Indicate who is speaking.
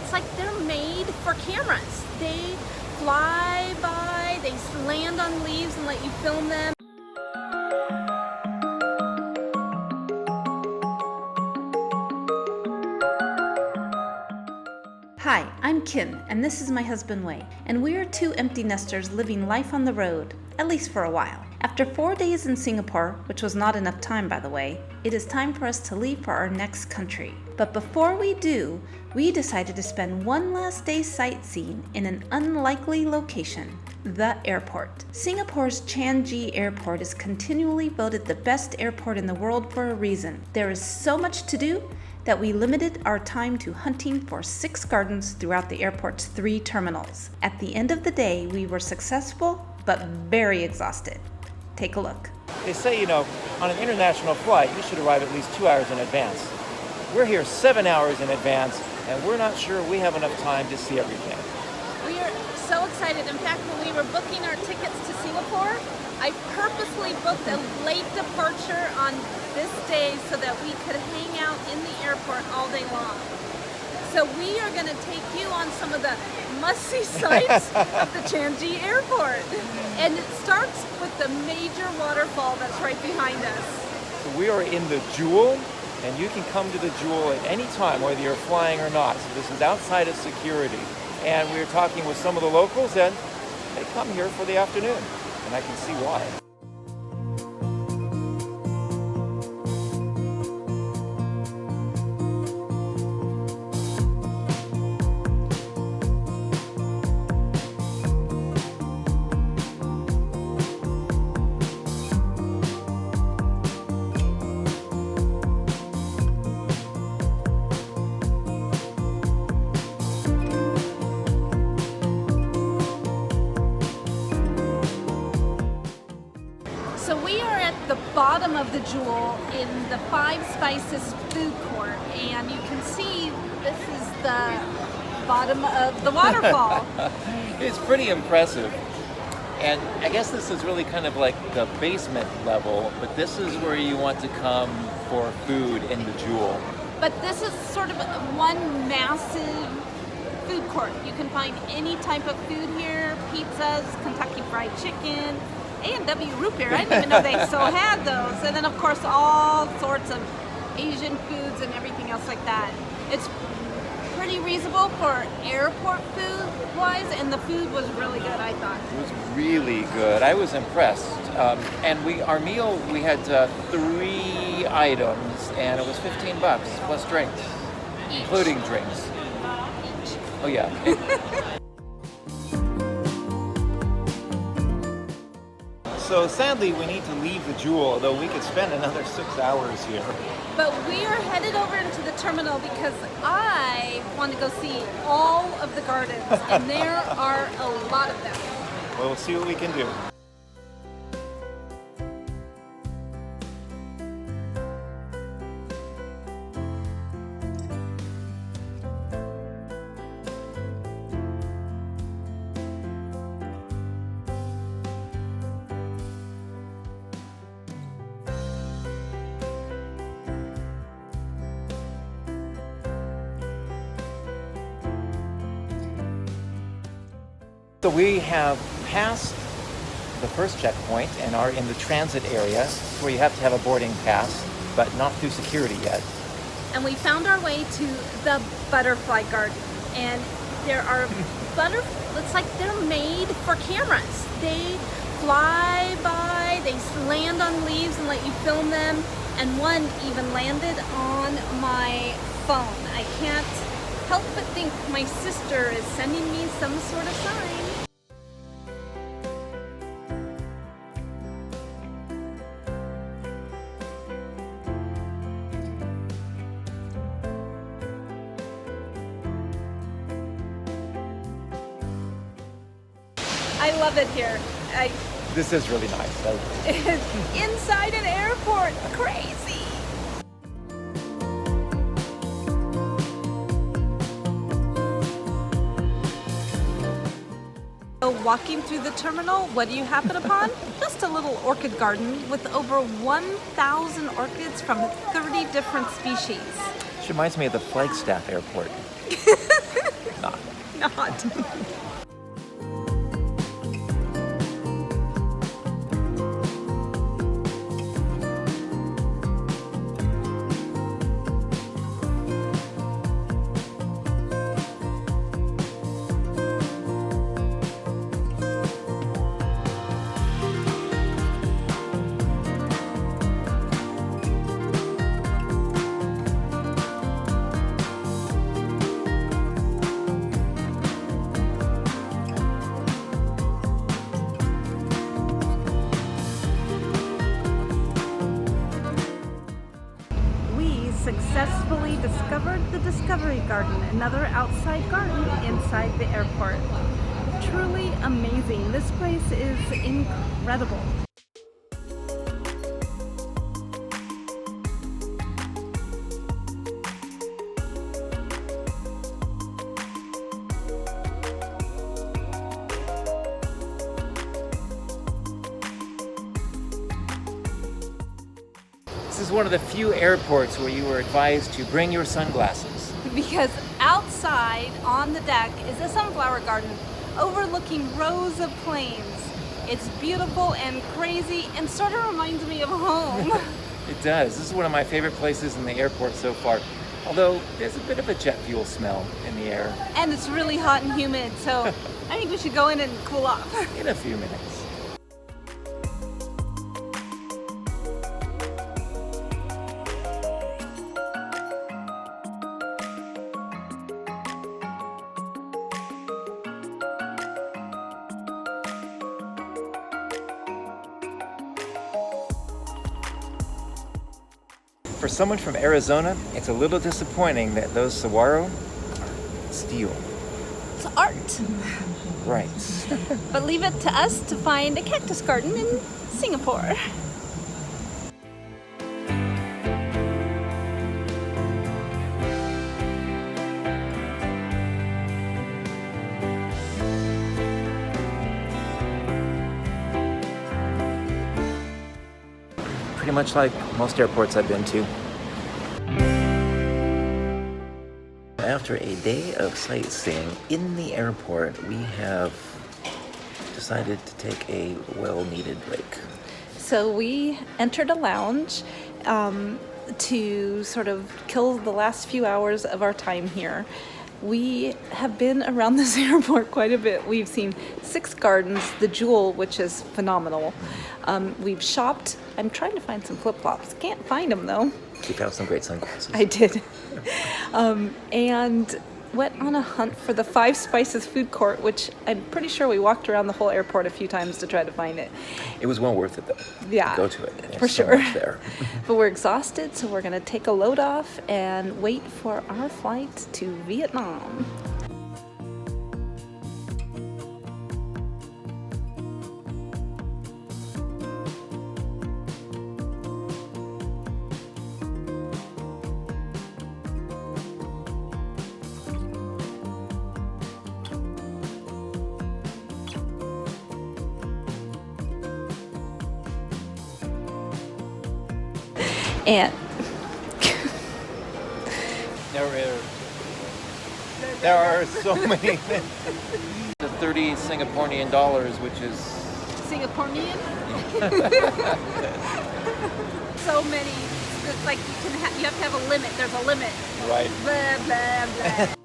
Speaker 1: It's like they're made for cameras. They fly by, they land on leaves and let you film them. Hi, I'm Kim, and this is my husband Wei, and we are two empty nesters living life on the road, at least for a while. After 4 days in Singapore, which was not enough time by the way, it is time for us to leave for our next country. But before we do, we decided to spend one last day sightseeing in an unlikely location, the airport. Singapore's Changi Airport is continually voted the best airport in the world for a reason. There is so much to do that we limited our time to hunting for 6 gardens throughout the airport's 3 terminals. At the end of the day, we were successful, but very exhausted. Take a look.
Speaker 2: They say, on an international flight, you should arrive at least 2 hours in advance. We're here 7 hours in advance, and we're not sure we have enough time to see everything.
Speaker 1: We are so excited. In fact, when we were booking our tickets to Singapore, I purposely booked a late departure on this day so that we could hang out in the airport all day long. So we are going to take you on some of the must-see sights of the Changi Airport. And it starts with the major waterfall that's right behind us.
Speaker 2: So we are in the Jewell, and you can come to the Jewell at any time, whether you're flying or not. So this is outside of security. And we were talking with some of the locals, and they come here for the afternoon. And I can see why.
Speaker 1: So we are at the bottom of the Jewell in the 5 Spices food court, and you can see this is the bottom of the waterfall.
Speaker 2: It's pretty impressive. And I guess this is really kind of like the basement level, but this is where you want to come for food in the Jewell.
Speaker 1: But this is sort of one massive food court. You can find any type of food here, pizzas, Kentucky Fried Chicken, A&W root beer. I didn't even know they still had those. And then of course all sorts of Asian foods and everything else like that. It's pretty reasonable for airport food wise, and the food was really good, I thought.
Speaker 2: It was really good. I was impressed. And our meal, we had 3 items, and it was $15 plus drinks,
Speaker 1: Each.
Speaker 2: including drinks.
Speaker 1: Each.
Speaker 2: Oh yeah. So sadly, we need to leave the Jewell, although we could spend another 6 hours here.
Speaker 1: But we are headed over into the terminal because I want to go see all of the gardens, and there are a lot of them.
Speaker 2: Well, we'll see what we can do. So we have passed the first checkpoint and are in the transit area where you have to have a boarding pass, but not through security yet.
Speaker 1: And we found our way to the butterfly garden, and there are it's like they're made for cameras. They fly by, they land on leaves and let you film them, and one even landed on my phone. I can't help but think my sister is sending me some sort of sign. I love it here.
Speaker 2: This is really nice.
Speaker 1: Inside an airport, crazy. So walking through the terminal, what do you happen upon? Just a little orchid garden with over 1,000 orchids from 30 different species.
Speaker 2: Which reminds me of the Flagstaff Airport.
Speaker 1: hot. Successfully discovered the Discovery Garden, another outside garden inside the airport. Truly amazing. This place is incredible.
Speaker 2: This is one of the few airports where you were advised to bring your sunglasses.
Speaker 1: Because outside on the deck is a sunflower garden overlooking rows of planes. It's beautiful and crazy and sort of reminds me of home.
Speaker 2: It does. This is one of my favorite places in the airport so far. Although there's a bit of a jet fuel smell in the air.
Speaker 1: And it's really hot and humid, so I think we should go in and cool off.
Speaker 2: In a few minutes. For someone from Arizona, it's a little disappointing that those saguaro are steel.
Speaker 1: It's art.
Speaker 2: Right.
Speaker 1: But leave it to us to find a cactus garden in Singapore.
Speaker 2: Pretty much like most airports I've been to. After a day of sightseeing in the airport, we have decided to take a well-needed break.
Speaker 1: So we entered a lounge to sort of kill the last few hours of our time here. We have been around this airport quite a bit. We've seen 6 gardens, the Jewell, which is phenomenal. We've shopped. I'm trying to find some flip-flops. Can't find them though.
Speaker 2: You found some great sunglasses.
Speaker 1: I did. And went on a hunt for the Five Spices food court, which I'm pretty sure we walked around the whole airport a few times to try to find it.
Speaker 2: It was well worth it though.
Speaker 1: Yeah.
Speaker 2: Go to it. There's
Speaker 1: for
Speaker 2: so
Speaker 1: sure.
Speaker 2: much there.
Speaker 1: But we're exhausted, so we're gonna take a load off and wait for our flight to Vietnam. And
Speaker 2: There are so many. The 30 Singaporean dollars, which is
Speaker 1: Singaporean? So many. It's like you have to have a limit. There's a limit.
Speaker 2: right.
Speaker 1: Blah, blah, blah.